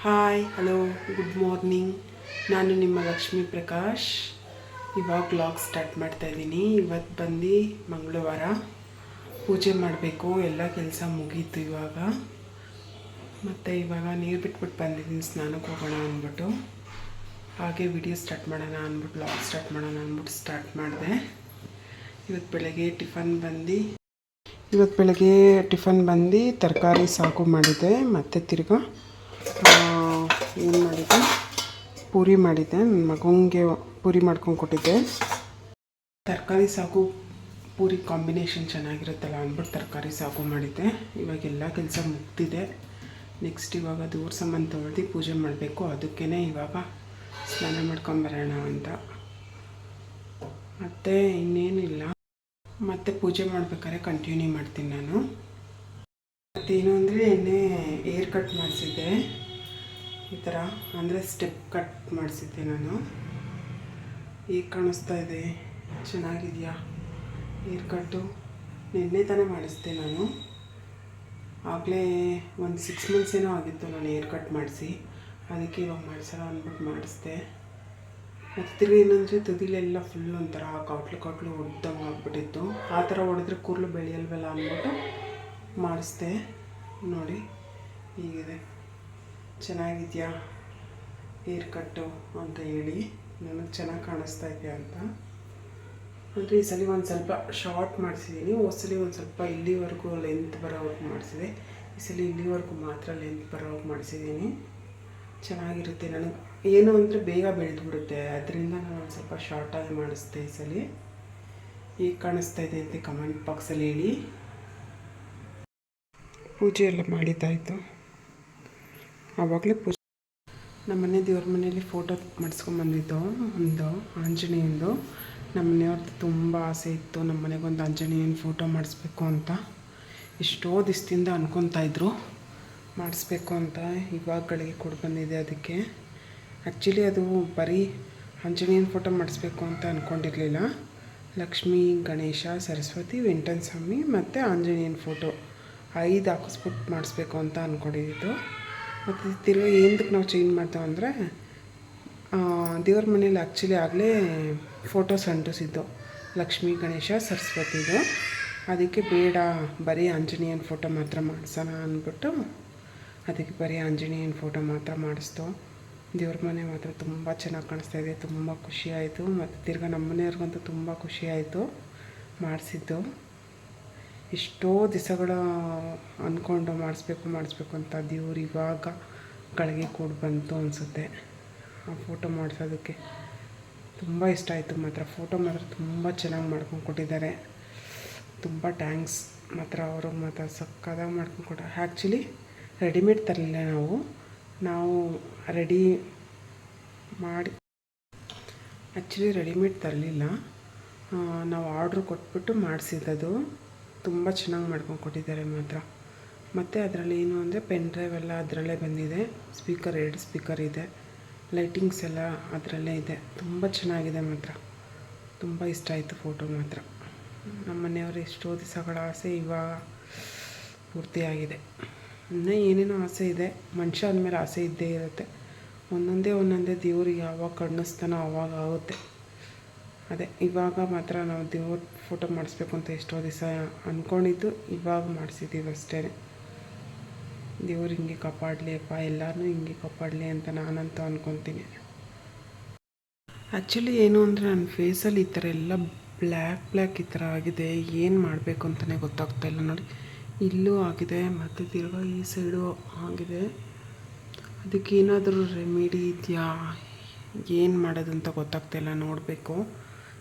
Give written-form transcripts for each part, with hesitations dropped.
Hi hello good morning. ನಾನು ನಿಮ್ಮ ಲಕ್ಷ್ಮೀ ಪ್ರಕಾಶ್. ಇವಾಗ ವ್ಲಾಗ್ ಸ್ಟಾರ್ಟ್ ಮಾಡ್ತಾಯಿದ್ದೀನಿ. ಇವತ್ತು ಬಂದು ಮಂಗಳವಾರ, ಪೂಜೆ ಮಾಡಬೇಕು. ಎಲ್ಲ ಕೆಲಸ ಮುಗೀತು ಇವಾಗ. ಮತ್ತು ಇವಾಗ ನೀರು ಬಿಟ್ಬಿಟ್ಟು ಬಂದಿದ್ದೀನಿ ಸ್ನಾನಕ್ಕೆ ಹೋಗೋಣ ಅಂದ್ಬಿಟ್ಟು. ಹಾಗೆ ವಿಡಿಯೋ ಸ್ಟಾರ್ಟ್ ಮಾಡೋಣ ಅಂದ್ಬಿಟ್ಟು ವ್ಲಾಗ್ ಸ್ಟಾರ್ಟ್ ಮಾಡೋಣ ಅಂದ್ಬಿಟ್ಟು ಸ್ಟಾರ್ಟ್ ಮಾಡಿದೆ. ಇವತ್ತು ಬೆಳಗ್ಗೆ ಟಿಫನ್ ಬಂದು ತರಕಾರಿ ಸಾಗು ಮಾಡಿದ್ದೆ. ಮತ್ತು ತಿರ್ಗಾ ಏನು ಮಾಡಿದ್ದೆ, ಪೂರಿ ಮಾಡಿದ್ದೆ. ನನ್ನ ಮಗನಿಗೆ ಪೂರಿ ಮಾಡ್ಕೊಂಡು ಕೊಟ್ಟಿದ್ದೆ. ತರಕಾರಿ ಸಾಗು ಪೂರಿ ಕಾಂಬಿನೇಷನ್ ಚೆನ್ನಾಗಿರುತ್ತಲ್ಲ ಅಂದ್ಬಿಟ್ಟು ತರಕಾರಿ ಸಾಗು ಮಾಡಿದ್ದೆ. ಇವಾಗೆಲ್ಲ ಕೆಲಸ ಮುಗ್ದಿದೆ. ನೆಕ್ಸ್ಟ್ ಇವಾಗ ದೇವ್ರ ಸಾಮಾನು ತೊಳೆದು ಪೂಜೆ ಮಾಡಬೇಕು. ಅದಕ್ಕೇ ಇವಾಗ ಸ್ನಾನ ಮಾಡ್ಕೊಂಬರೋಣ ಅಂತ. ಮತ್ತು ಇನ್ನೇನಿಲ್ಲ, ಮತ್ತು ಪೂಜೆ ಮಾಡ್ಬೇಕಾದ್ರೆ ಕಂಟಿನ್ಯೂ ಮಾಡ್ತೀನಿ ನಾನು. ಮತ್ತೇನು ಅಂದರೆ ಏರ್ ಕಟ್ ಮಾಡಿಸಿದ್ದೆ. ಈ ಥರ ಅಂದರೆ ಸ್ಟೆಪ್ ಕಟ್ ಮಾಡಿಸಿದ್ದೆ ನಾನು. ಈಗ ಕಾಣಿಸ್ತಾ ಇದೆ, ಚೆನ್ನಾಗಿದೆಯಾ ಏರ್ ಕಟ್ಟು? ನಿನ್ನೆ ತಾನೇ ಮಾಡಿಸಿದೆ ನಾನು. ಆಗಲೇ ಒಂದು 6 months ಏನೋ ಆಗಿತ್ತು ನಾನು ಏರ್ ಕಟ್ ಮಾಡಿಸಿ. ಅದಕ್ಕೆ ಇವಾಗ ಮಾಡಿಸೋಣ ಅಂದ್ಬಿಟ್ಟು ಮಾಡಿಸ್ದೆ. ಮತ್ತು ತಿರುಗಿ ಏನಂದರೆ ತುದಿಲೆಲ್ಲ ಫುಲ್ ಒಂಥರ ಕಾಟ್ಲು ಹೊಡೆದಂಗೆ ಆಗ್ಬಿಟ್ಟಿತ್ತು. ಆ ಥರ ಹೊಡೆದ್ರೆ ಕೂದಲು ಬೆಳೆಯಲ್ವಲ್ಲ ಅಂದ್ಬಿಟ್ಟು ಮಾಡಿಸ್ದೆ. ನೋಡಿ ಹೀಗಿದೆ. ಚೆನ್ನಾಗಿದೆಯಾ ಏರ್ ಕಟ್ಟು ಅಂತ ಹೇಳಿ, ನನಗೆ ಚೆನ್ನಾಗಿ ಕಾಣಿಸ್ತಾ ಇದೆಯಾ ಅಂತ. ಅಂದರೆ ಈ ಸಲ ಒಂದು ಸ್ವಲ್ಪ ಶಾರ್ಟ್ ಮಾಡಿಸಿದ್ದೀನಿ. ಹೋದ್ಸಲಿ ಒಂದು ಸ್ವಲ್ಪ ಇಲ್ಲಿವರೆಗೂ ಲೆಂತ್ ಬರೋವರೆಗೂ ಮಾಡಿಸಿದೆ. ಈ ಸಲ ಇಲ್ಲಿವರೆಗೂ ಮಾತ್ರ ಲೆಂತ್ ಬರೋವರೆಗೂ ಮಾಡಿಸಿದ್ದೀನಿ. ಚೆನ್ನಾಗಿರುತ್ತೆ. ನನಗೆ ಏನು ಅಂದರೆ ಬೇಗ ಬೆಳೆದುಬಿಡುತ್ತೆ. ಅದರಿಂದ ನಾನು ಒಂದು ಸ್ವಲ್ಪ ಶಾರ್ಟಾಗಿ ಮಾಡಿಸ್ದೆ ಈ ಸಲ. ಈಗ ಕಾಣಿಸ್ತಾ ಇದೆ ಅಂತ ಕಮೆಂಟ್ ಬಾಕ್ಸಲ್ಲಿ ಹೇಳಿ. ಪೂಜೆ ಎಲ್ಲ ಮಾಡಿದ್ದಾಯಿತು. ಆವಾಗಲೇ ನಮ್ಮ ಮನೆ ದೇವ್ರ ಮನೆಯಲ್ಲಿ ಫೋಟೋ ಮಾಡಿಸ್ಕೊಂಬಂದಿದ್ದು ಒಂದು ಆಂಜನೇಯಂದು. ನಮ್ಮ ಮನೆಯವ್ರದ್ದು ತುಂಬ ಆಸೆ ಇತ್ತು, ನಮ್ಮ ಮನೆಗೊಂದು ಆಂಜನೇಯನ ಫೋಟೋ ಮಾಡಿಸ್ಬೇಕು ಅಂತ. ಎಷ್ಟೋ ದಿವಸದಿಂದ ಅನ್ಕೊತಾಯಿದ್ರು ಮಾಡಿಸ್ಬೇಕು ಅಂತ. ಇವಾಗ ಗಳಿಗೆ ಕೊಟ್ಟು ಬಂದಿದೆ. ಅದಕ್ಕೆ ಆ್ಯಕ್ಚುಲಿ ಅದು ಬರೀ ಆಂಜನೇಯನ ಫೋಟೋ ಮಾಡಿಸ್ಬೇಕು ಅಂತ ಅಂದ್ಕೊಂಡಿರಲಿಲ್ಲ. ಲಕ್ಷ್ಮೀ, ಗಣೇಶ, ಸರಸ್ವತಿ, ವೆಂಕಟೇಶ್ವರ ಸ್ವಾಮಿ ಮತ್ತು ಆಂಜನೇಯನ ಫೋಟೋ 5 ಹಾಕಿಸ್ಬಿಟ್ಟು ಮಾಡಿಸ್ಬೇಕು ಅಂತ ಅಂದ್ಕೊಂಡಿದ್ದು. ಮತ್ತು ತಿರ್ಗಿ ಏನಕ್ಕೆ ನಾವು ಚೇಂಜ್ ಮಾಡ್ತೇವೆ ಅಂದರೆ, ದೇವ್ರ ಮನೇಲಿ ಆ್ಯಕ್ಚುಲಿ ಆಗಲೇ ಫೋಟೋಸ್ ಅಂಟಿಸಿದ್ದು ಲಕ್ಷ್ಮೀ, ಗಣೇಶ, ಸರಸ್ವತಿದು. ಅದಕ್ಕೆ ಬೇಡ, ಬರೀ ಆಂಜನೇಯನ ಫೋಟೋ ಮಾತ್ರ ಮಾಡಿಸೋಣ ಅಂದ್ಬಿಟ್ಟು ಅದಕ್ಕೆ ಬರೀ ಆಂಜನೇಯನ ಫೋಟೋ ಮಾತ್ರ ಮಾಡಿಸ್ತು. ದೇವ್ರ ಮನೆ ಮಾತ್ರ ತುಂಬ ಚೆನ್ನಾಗಿ ಕಾಣಿಸ್ತಾಯಿದೆ. ತುಂಬ ಖುಷಿಯಾಯಿತು. ಮತ್ತು ತಿರ್ಗಿ ನಮ್ಮ ಮನೆಯವ್ರಿಗಂತೂ ತುಂಬ ಖುಷಿಯಾಯಿತು ಮಾಡಿಸಿದ್ದು. ಎಷ್ಟೋ ದಿವಸಗಳ ಅಂದ್ಕೊಂಡು ಮಾಡಿಸ್ಬೇಕು ಅಂತ ದೇವ್ರು ಇವಾಗ ಗಳಿಗೆ ಕೂಡ ಬಂತು ಅನಿಸುತ್ತೆ. ಆ ಫೋಟೋ ಮಾಡಿಸೋದಕ್ಕೆ ತುಂಬ ಇಷ್ಟ ಆಯಿತು. ಮಾತ್ರ ಫೋಟೋ ಮಾತ್ರ ತುಂಬ ಚೆನ್ನಾಗಿ ಮಾಡ್ಕೊಂಡು ಕೊಟ್ಟಿದ್ದಾರೆ. ತುಂಬ ಥ್ಯಾಂಕ್ಸ್ ಮಾತ್ರ. ಅವರು ಮಾತ್ರ ಸಕ್ಕತ್ತಾಗಿ ಮಾಡ್ಕೊಂಡು ಕೊಟ್ಟಾರೆ. ಆ್ಯಕ್ಚುಲಿ ರೆಡಿಮೇಡ್ ತರಲಿಲ್ಲ ನಾವು ರೆಡಿ ಮಾಡಿ ರೆಡಿಮೇಡ್ ತರಲಿಲ್ಲ. ನಾವು ಆರ್ಡ್ರ್ ಕೊಟ್ಬಿಟ್ಟು ಮಾಡಿಸಿದ್ದು. ತುಂಬ ಚೆನ್ನಾಗಿ ಮಾಡ್ಕೊಂಡು ಕೊಟ್ಟಿದ್ದಾರೆ ಮಾತ್ರ. ಮತ್ತು ಅದರಲ್ಲಿ ಏನು ಅಂದರೆ ಪೆನ್ ಡ್ರೈವ್ ಎಲ್ಲ ಅದರಲ್ಲೇ ಬಂದಿದೆ. 2 ಸ್ಪೀಕರ್ ಇದೆ. ಲೈಟಿಂಗ್ಸ್ ಎಲ್ಲ ಅದರಲ್ಲೇ ಇದೆ. ತುಂಬ ಚೆನ್ನಾಗಿದೆ ಮಾತ್ರ. ತುಂಬ ಇಷ್ಟ ಆಯಿತು ಫೋಟೋ ಮಾತ್ರ. ನಮ್ಮ ಮನೆಯವರು ಎಷ್ಟೋ ದಿವಸಗಳ ಆಸೆ ಇವಾಗ ಪೂರ್ತಿಯಾಗಿದೆ. ಇನ್ನೂ ಏನೇನೋ ಆಸೆ ಇದೆ. ಮನುಷ್ಯ ಅಂದಮೇಲೆ ಆಸೆ ಇದ್ದೇ ಇರುತ್ತೆ. ಒಂದೊಂದೇ ದೇವ್ರಿಗೆ ಯಾವಾಗ ಕಣ್ಣಿಸ್ತಾನೋ ಆವಾಗ ಆಗುತ್ತೆ. ಅದೇ ಇವಾಗ ಮಾತ್ರ ನಾವು ದೇವ್ರ ಫೋಟೋ ಮಾಡಿಸ್ಬೇಕು ಅಂತ ಎಷ್ಟೋ ದಿವಸ ಅಂದ್ಕೊಂಡಿದ್ದು, ಇವಾಗ ಮಾಡಿಸಿದ್ದೀವಿ ಅಷ್ಟೇ. ದೇವ್ರು ಹಿಂಗೆ ಕಾಪಾಡಲಿ ಅಪ್ಪ, ಎಲ್ಲರನ್ನೂ ಹಿಂಗೆ ಕಾಪಾಡಲಿ ಅಂತ ನಾನಂತೂ ಅಂದ್ಕೊತೀನಿ. ಆ್ಯಕ್ಚುಲಿ ಏನು ಅಂದರೆ ನನ್ನ ಫೇಸಲ್ಲಿ ಈ ಥರ ಎಲ್ಲ ಬ್ಲ್ಯಾಕ್ ಈ ಥರ ಆಗಿದೆ. ಏನು ಮಾಡಬೇಕು ಅಂತಲೇ ಗೊತ್ತಾಗ್ತಾಯಿಲ್ಲ. ನೋಡಿ, ಇಲ್ಲೂ ಆಗಿದೆ ಮತ್ತು ತಿರ್ಗಾ ಈ ಸೈಡು ಆಗಿದೆ. ಅದಕ್ಕೆ ಏನಾದರೂ ರೆಮಿಡಿ ಇದೆಯಾ, ಏನು ಮಾಡೋದಂತ ಗೊತ್ತಾಗ್ತಾಯಿಲ್ಲ. ನೋಡಬೇಕು.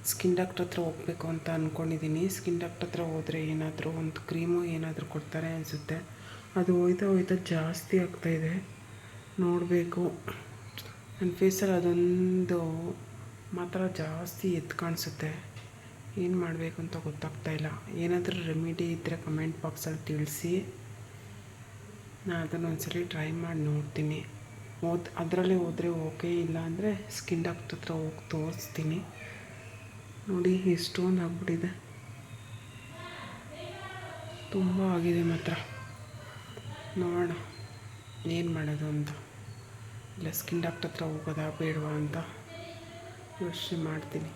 ಸ್ಕಿನ್ ಡಾಕ್ಟ್ರ್ ಹತ್ರ ಹೋಗಬೇಕು ಅಂತ ಅಂದ್ಕೊಂಡಿದ್ದೀನಿ. ಸ್ಕಿನ್ ಡಾಕ್ಟ್ರ್ ಹತ್ರ ಹೋದರೆ ಏನಾದರೂ ಒಂದು ಕ್ರೀಮು ಏನಾದರೂ ಕೊಡ್ತಾರೆ ಅನಿಸುತ್ತೆ. ಅದು ಹೋಯ್ತಾ ಜಾಸ್ತಿ ಆಗ್ತಾಯಿದೆ. ನೋಡಬೇಕು. ನನ್ನ ಫೇಸಲ್ಲಿ ಅದೊಂದು ಮಾತ್ರ ಜಾಸ್ತಿ ಕಾಣಿಸುತ್ತೆ. ಏನು ಮಾಡಬೇಕು ಅಂತ ಗೊತ್ತಾಗ್ತಾಯಿಲ್ಲ. ಏನಾದರೂ ರೆಮಿಡಿ ಇದ್ದರೆ ಕಮೆಂಟ್ ಬಾಕ್ಸಲ್ಲಿ ತಿಳಿಸಿ. ನಾನು ಅದನ್ನು ಒಂದ್ಸರಿ ಟ್ರೈ ಮಾಡಿ ನೋಡ್ತೀನಿ. ಅದರಲ್ಲೇ ಹೋದರೆ ಓಕೆ, ಇಲ್ಲ ಅಂದರೆ ಸ್ಕಿನ್ ಡಾಕ್ಟ್ರ್ ಹತ್ರ ಹೋಗಿ ತೋರಿಸ್ತೀನಿ. ನೋಡಿ ಎಷ್ಟೊಂದು ಆಗ್ಬಿಟ್ಟಿದೆ. ತುಂಬ ಆಗಿದೆ ಮಾತ್ರ. ನೋಡೋಣ ಏನು ಮಾಡೋದು ಅಂತ. ಇಲ್ಲ ಸ್ಕಿನ್ ಡಾಕ್ಟರ್ ಹತ್ರ ಹೋಗೋದಾ ಬೇಡವಾ ಅಂತ ಯೋಚನೆ ಮಾಡ್ತೀನಿ.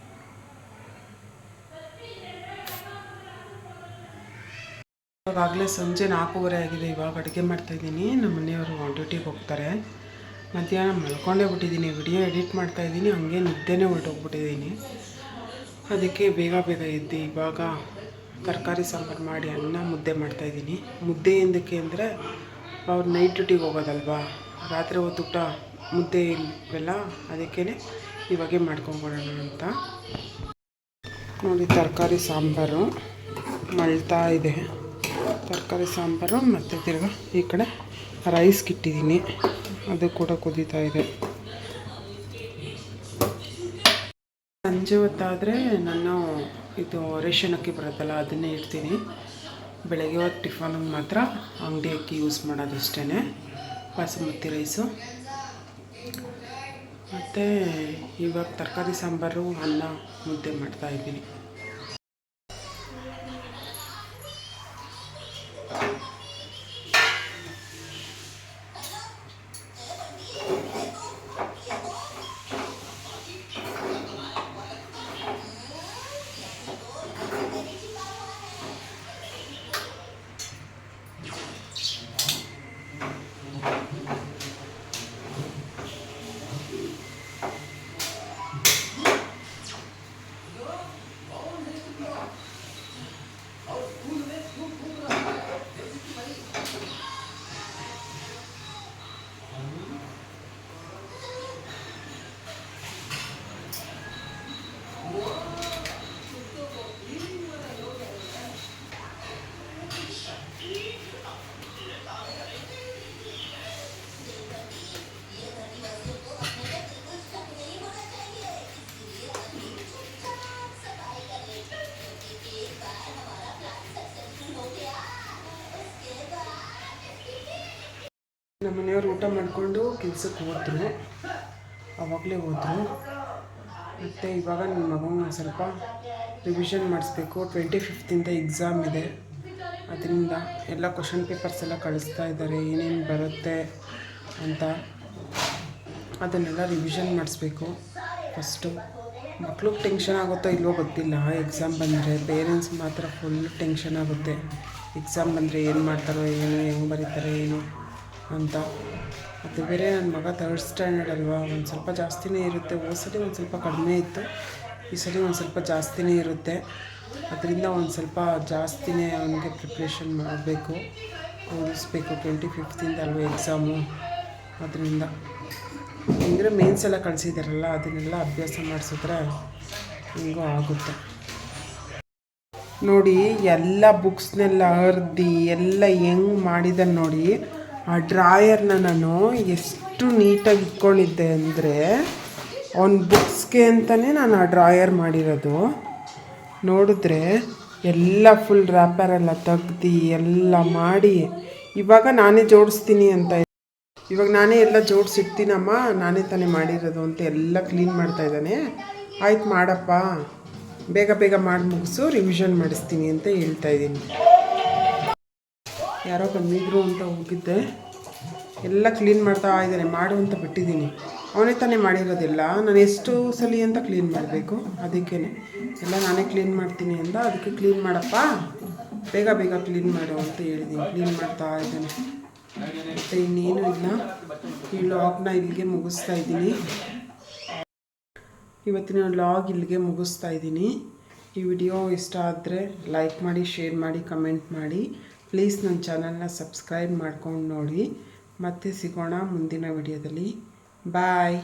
ಇವಾಗಲೇ ಸಂಜೆ 4:30 ಆಗಿದೆ. ಇವಾಗ ಅಡುಗೆ ಮಾಡ್ತಾಯಿದ್ದೀನಿ. ನಮ್ಮ ಮನೆಯವರು ಡ್ಯೂಟಿಗೆ ಹೋಗ್ತಾರೆ. ಮಧ್ಯಾಹ್ನ ಮಲ್ಕೊಂಡೇ ಬಿಟ್ಟಿದ್ದೀನಿ. ವಿಡಿಯೋ ಎಡಿಟ್ ಮಾಡ್ತಾಯಿದ್ದೀನಿ, ಹಂಗೆ ನಿದ್ದೆನೇ ಹೊರಟೋಗ್ಬಿಟ್ಟಿದ್ದೀನಿ. ಅದಕ್ಕೆ ಬೇಗ ಎದ್ದು ಇವಾಗ ತರಕಾರಿ ಸಾಂಬಾರು ಮಾಡಿ ಅನ್ನ ಮುದ್ದೆ ಮಾಡ್ತಾಯಿದ್ದೀನಿ. ಮುದ್ದೆ ಎಂದಕ್ಕೆ ಅಂದರೆ ಅವ್ರು ನೈಟ್ ಡ್ಯೂಟಿಗೆ ಹೋಗೋದಲ್ವಾ, ರಾತ್ರಿ ಹೊತ್ತು ಊಟ ಮುದ್ದೆ ಇಲ್ವಲ್ಲ, ಅದಕ್ಕೇ ಇವಾಗೆ ಮಾಡ್ಕೊಂಬಿಡೋಣ ಅಂತ ನೋಡಿ. ತರಕಾರಿ ಸಾಂಬಾರು ಮಳ್ತಾ ಇದೆ. ತರಕಾರಿ ಸಾಂಬಾರು ಮತ್ತು ತಿರ್ಗ ಈ ಕಡೆ ರೈಸ್ಗೆ ಇಟ್ಟಿದ್ದೀನಿ, ಅದು ಕೂಡ ಕುದೀತಾ ಇದೆ. ಸಂಜೆ ಹೊತ್ತಾದರೆ ನಾನು ಇದು ರೇಷನ್ ಅಕ್ಕಿ ಬರುತ್ತಲ್ಲ ಅದನ್ನೇ ಇಡ್ತೀನಿ. ಬೆಳಗ್ಗೆ ಹೊತ್ತು ಟಿಫನ್ಗೆ ಮಾತ್ರ ಅಂಗಡಿ ಅಕ್ಕಿ ಯೂಸ್ ಮಾಡೋದು ಅಷ್ಟೇ. ಬಾಸುಮತಿ ರೈಸು. ಮತ್ತು ಇವಾಗ ತರಕಾರಿ ಸಾಂಬಾರು ಅನ್ನ ಮುದ್ದೆ ಮಾಡ್ತಾಯಿದ್ದೀನಿ. ನಮ್ಮ ಮನೆಯವರು ಊಟ ಮಾಡಿಕೊಂಡು ಕೆಲ್ಸಕ್ಕೆ ಹೋದ್ರು, ಆವಾಗಲೇ ಹೋದರು. ಮತ್ತು ಇವಾಗ ನನ್ನ ಮಗನ ಸ್ವಲ್ಪ ರಿವಿಷನ್ ಮಾಡಿಸ್ಬೇಕು. 25th ಎಕ್ಸಾಮ್ ಇದೆ. ಅದರಿಂದ ಎಲ್ಲ ಕ್ವಶನ್ ಪೇಪರ್ಸ್ ಎಲ್ಲ ಕಳಿಸ್ತಾ ಇದ್ದಾರೆ, ಏನೇನು ಬರುತ್ತೆ ಅಂತ ಅದನ್ನೆಲ್ಲ ರಿವಿಷನ್ ಮಾಡಿಸ್ಬೇಕು. ಫಸ್ಟು ಮಕ್ಳಿಗೆ ಟೆನ್ಷನ್ ಆಗುತ್ತೋ ಇಲ್ವೋ ಗೊತ್ತಿಲ್ಲ. ಎಕ್ಸಾಮ್ ಬಂದರೆ ಪೇರೆಂಟ್ಸ್ ಮಾತ್ರ ಫುಲ್ ಟೆನ್ಷನ್ ಆಗುತ್ತೆ. ಎಕ್ಸಾಮ್ ಬಂದರೆ ಏನು ಮಾಡ್ತಾರೋ ಏನು, ಹೆಂಗೆ ಬರೀತಾರೆ ಏನು ಅಂತ. ಮತ್ತು ಬೇರೆ ನನ್ನ ಮಗ 3rd ಸ್ಟ್ಯಾಂಡರ್ಡ್ ಅಲ್ವಾ, ಒಂದು ಸ್ವಲ್ಪ ಜಾಸ್ತಿನೇ ಇರುತ್ತೆ. ಹೋದ ಸಲ ಒಂದು ಸ್ವಲ್ಪ ಕಡಿಮೆ ಇತ್ತು, ಈ ಸಲ ಒಂದು ಸ್ವಲ್ಪ ಜಾಸ್ತಿನೇ ಇರುತ್ತೆ. ಅದರಿಂದ ಒಂದು ಸ್ವಲ್ಪ ಜಾಸ್ತಿನೇ ಅವನಿಗೆ ಪ್ರಿಪ್ರೇಷನ್ ಮಾಡಬೇಕು, ಓದಿಸ್ಬೇಕು. 25th ಅಲ್ವಾ ಎಕ್ಸಾಮು, ಅದರಿಂದ ಅಂದರೆ ಮೇನ್ಸ್ ಎಲ್ಲ ಕಳಿಸಿದಾರಲ್ಲ, ಅದನ್ನೆಲ್ಲ ಅಭ್ಯಾಸ ಮಾಡಿಸಿದ್ರೆ ಹಿಂಗೋ ಆಗುತ್ತೆ. ನೋಡಿ ಎಲ್ಲ ಬುಕ್ಸ್ನೆಲ್ಲ ಹರಿದು ಎಲ್ಲ ಹೆಂಗೆ ಮಾಡಿದ್ದಾನೆ ನೋಡಿ. ಆ ಡ್ರಾಯರ್ನ ನಾನು ಎಷ್ಟು ನೀಟಾಗಿ ಇಟ್ಕೊಂಡಿದ್ದೆ ಅಂದರೆ, ಅವನ ಬುಕ್ಸ್ಗೆ ಅಂತಲೇ ನಾನು ಆ ಡ್ರಾಯರ್ ಮಾಡಿರೋದು. ನೋಡಿದ್ರೆ ಎಲ್ಲ ಫುಲ್ ರ್ಯಾಪರೆಲ್ಲ ತೆಗ್ದು ಎಲ್ಲ ಮಾಡಿ ಇವಾಗ ನಾನೇ ಜೋಡಿಸ್ತೀನಿ ಅಂತ. ಇವಾಗ ನಾನೇ ಎಲ್ಲ ಜೋಡಿಸಿಡ್ತೀನಮ್ಮ, ನಾನೇ ತಾನೇ ಮಾಡಿರೋದು ಅಂತ ಎಲ್ಲ ಕ್ಲೀನ್ ಮಾಡ್ತಾಯಿದ್ದಾನೆ. ಆಯ್ತು ಮಾಡಪ್ಪ, ಬೇಗ ಮಾಡಿ ಮುಗಿಸು, ರಿವಿಷನ್ ಮಾಡಿಸ್ತೀನಿ ಅಂತ ಹೇಳ್ತಾಯಿದ್ದೀನಿ. ಯಾರೋ ಬಂದಿದ್ರು ಅಂತ ಹೋಗಿದ್ದೆ, ಎಲ್ಲ ಕ್ಲೀನ್ ಮಾಡ್ತಾ ಇದ್ದಾನೆ. ಮಾಡು ಅಂತ ಬಿಟ್ಟಿದ್ದೀನಿ, ಅವನೇ ತಾನೇ ಮಾಡಿರೋದಿಲ್ಲ. ನಾನು ಎಷ್ಟು ಸಲ ಅಂತ ಕ್ಲೀನ್ ಮಾಡಬೇಕು, ಅದಕ್ಕೇ ಎಲ್ಲ ನಾನೇ ಕ್ಲೀನ್ ಮಾಡ್ತೀನಿ ಅಂತ. ಅದಕ್ಕೆ ಕ್ಲೀನ್ ಮಾಡಪ್ಪ, ಬೇಗ ಕ್ಲೀನ್ ಮಾಡು ಅಂತ ಹೇಳಿದ್ದೀನಿ. ಕ್ಲೀನ್ ಮಾಡ್ತಾ ಇದ್ದಾನೆ. ಮತ್ತು ಇನ್ನೇನು ಇಲ್ಲ, ಈ ವ್ಲಾಗ್ನ ಇಲ್ಲಿಗೆ ಮುಗಿಸ್ತಾ ಇದ್ದೀನಿ. ಇವತ್ತಿನ ವ್ಲಾಗ್ ಇಲ್ಲಿಗೆ ಮುಗಿಸ್ತಾ ಇದ್ದೀನಿ. ಈ ವಿಡಿಯೋ ಇಷ್ಟ ಆದರೆ ಲೈಕ್ ಮಾಡಿ, ಶೇರ್ ಮಾಡಿ, ಕಮೆಂಟ್ ಮಾಡಿ. ಪ್ಲೀಸ್ ನನ್ನ ಚಾನಲ್ನ ಸಬ್ಸ್ಕ್ರೈಬ್ ಮಾಡ್ಕೊಂಡು ನೋಡಿ. ಮತ್ತೆ ಸಿಗೋಣ ಮುಂದಿನ ವಿಡಿಯೋದಲ್ಲಿ. ಬಾಯ್.